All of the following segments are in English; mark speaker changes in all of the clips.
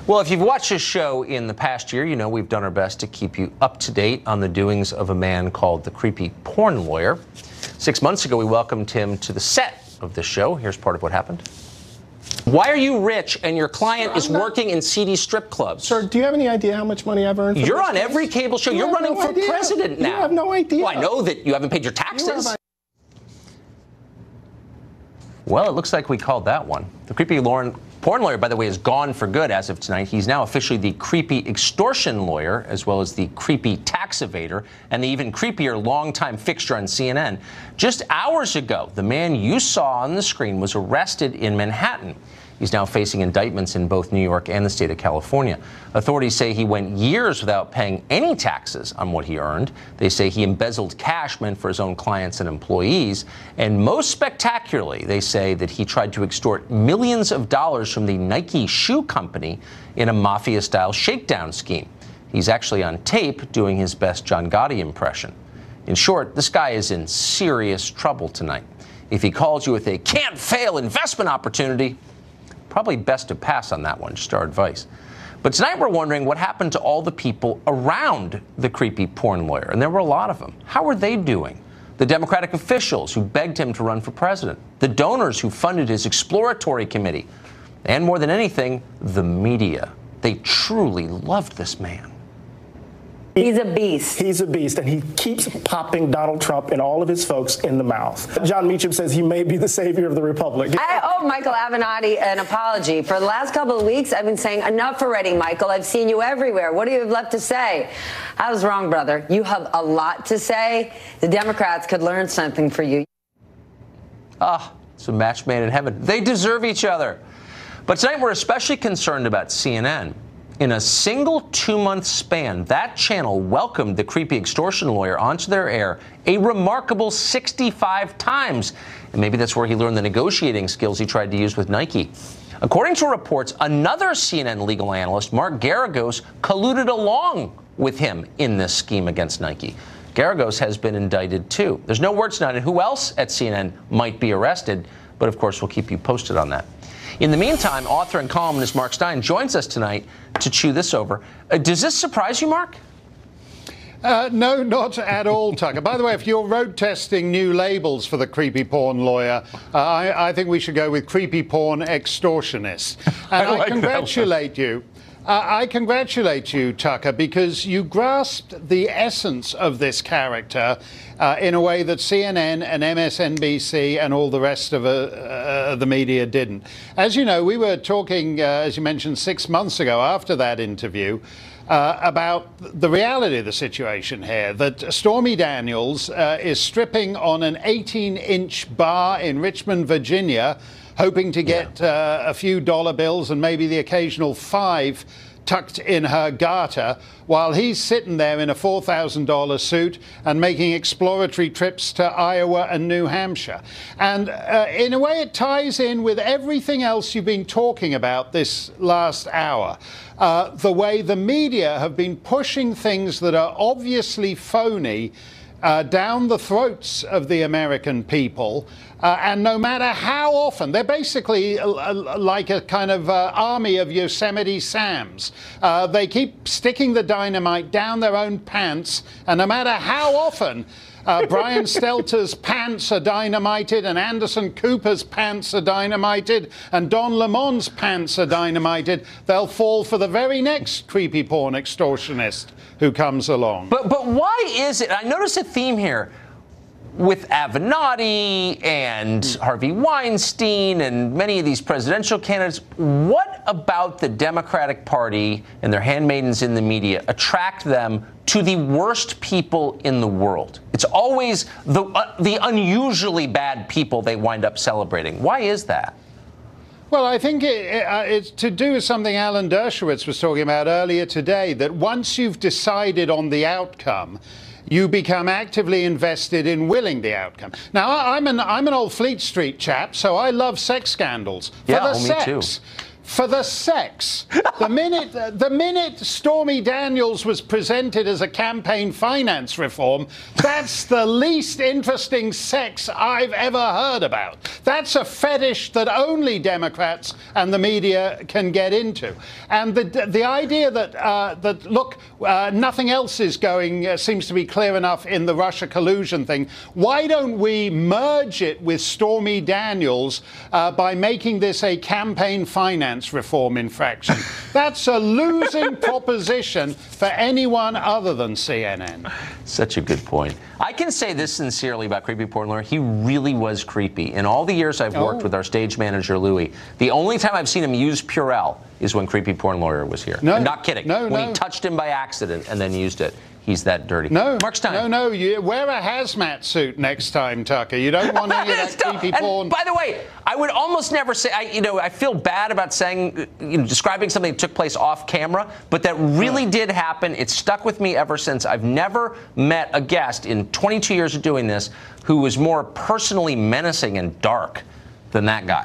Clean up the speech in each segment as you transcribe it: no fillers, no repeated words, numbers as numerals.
Speaker 1: Well, if you've watched this show in the past year, you know we've done our best to keep you up to date on the doings of a man called the creepy porn lawyer. 6 months ago, we welcomed him to the set of this show. Here's part of what happened. Why are you rich and your client is working in seedy strip clubs?
Speaker 2: Sir, do you have any idea how much money I've earned?
Speaker 1: You're on every cable show. You're running for president now.
Speaker 2: You have no idea.
Speaker 1: Well, I know that you haven't paid your taxes. Well, it looks like we called that one. The creepy porn lawyer, by the way, is gone for good as of tonight. He's now officially the creepy extortion lawyer, as well as the creepy tax evader, and the even creepier longtime fixture on CNN. Just hours ago, the man you saw on the screen was arrested in Manhattan. He's now facing indictments in both New York and the state of California. Authorities say he went years without paying any taxes on what he earned. They say he embezzled cash meant for his own clients and employees. And most spectacularly, they say that he tried to extort millions of dollars from the Nike shoe company in a mafia-style shakedown scheme. He's actually on tape doing his best John Gotti impression. In short, this guy is in serious trouble tonight. If he calls you with a can't-fail investment opportunity, probably best to pass on that one, just our advice. But tonight we're wondering what happened to all the people around the creepy porn lawyer, and there were a lot of them. How are they doing? The Democratic officials who begged him to run for president, the donors who funded his exploratory committee, and more than anything, the media. They truly loved this man.
Speaker 3: He's a beast.
Speaker 2: He's a beast, and he keeps popping Donald Trump and all of his folks in the mouth. John Meacham says he may be the savior of the republic.
Speaker 3: I owe Michael Avenatti an apology. For the last couple of weeks, I've been saying, enough already, Michael. I've seen you everywhere. What do you have left to say? I was wrong, brother. You have a lot to say. The Democrats could learn something from you.
Speaker 1: It's a match made in heaven. They deserve each other. But tonight we're especially concerned about CNN. In a single 2-month span, that channel welcomed the creepy extortion lawyer onto their air a remarkable 65 times. And maybe that's where he learned the negotiating skills he tried to use with Nike. According to reports, another CNN legal analyst, Mark Garagos, colluded along with him in this scheme against Nike. Garagos has been indicted, too. There's no word tonight on who else at CNN might be arrested, but of course we'll keep you posted on that. In the meantime, author and columnist Mark Steyn joins us tonight to chew this over. Does this surprise you, Mark?
Speaker 4: No, not at all, Tucker. By the way, if you're road testing new labels for the creepy porn lawyer, I think we should go with creepy porn extortionist. And I congratulate you. I congratulate you, Tucker, because you grasped the essence of this character in a way that CNN and MSNBC and all the rest of the media didn't. As you know, we were talking, as you mentioned, 6 months ago after that interview about the reality of the situation here, that Stormy Daniels is stripping on an 18-inch bar in Richmond, Virginia, hoping to get a few dollar bills and maybe the occasional $5 tucked in her garter, while he's sitting there in a $4,000 suit and making exploratory trips to Iowa and New Hampshire. And in a way, it ties in with everything else you've been talking about this last hour. The way the media have been pushing things that are obviously phony down the throats of the American people. And no matter how often, they're basically like a kind of army of Yosemite Sams. They keep sticking the dynamite down their own pants, and no matter how often Brian Stelter's pants are dynamited, and Anderson Cooper's pants are dynamited, and Don Lemon's pants are dynamited, they'll fall for the very next creepy porn extortionist who comes along.
Speaker 1: But why is it? I notice a theme here with Avenatti and Harvey Weinstein and many of these presidential candidates. What about the Democratic Party and their handmaidens in the media attract them to the worst people in the world? It's always the unusually bad people they wind up celebrating. Why is that?
Speaker 4: Well, I think it's to do with something Alan Dershowitz was talking about earlier today, that once you've decided on the outcome, you become actively invested in willing the outcome. Now, I'm an old Fleet Street chap, so I love sex scandals. For the sex. for the sex. The minute Stormy Daniels was presented as a campaign finance reform, that's the least interesting sex I've ever heard about. That's a fetish that only Democrats and the media can get into. And the idea that look, nothing else is going seems to be clear enough in the Russia collusion thing. Why don't we merge it with Stormy Daniels by making this a campaign finance reform infraction? That's a losing proposition for anyone other than CNN.
Speaker 1: Such a good point. I can say this sincerely about creepy porn lawyer. He really was creepy. In all the years I've worked with our stage manager, Louis, the only time I've seen him use Purell is when creepy porn lawyer was here.
Speaker 4: No,
Speaker 1: I'm not kidding. When he touched him by accident and then used it. He's that dirty.
Speaker 4: Mark Stein. No, you wear a hazmat suit next time, Tucker. You don't want any of that creepy porn.
Speaker 1: And by the way, I would almost never say, I feel bad about saying, describing something that took place off camera, but that really did happen. It's stuck with me ever since. I've never met a guest in 22 years of doing this who was more personally menacing and dark than that guy.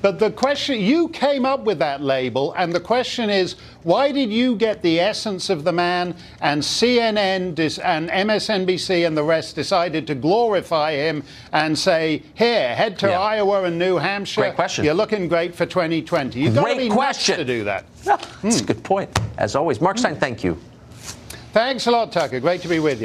Speaker 4: But the question, you came up with that label, and the question is, why did you get the essence of the man, and CNN and MSNBC and the rest decided to glorify him and say, here, head to Iowa and New Hampshire.
Speaker 1: Great question.
Speaker 4: You're looking great for 2020. You've got to be nuts to do that.
Speaker 1: That's a good point. As always, Mark Stein, thank you.
Speaker 4: Thanks a lot, Tucker. Great to be with you.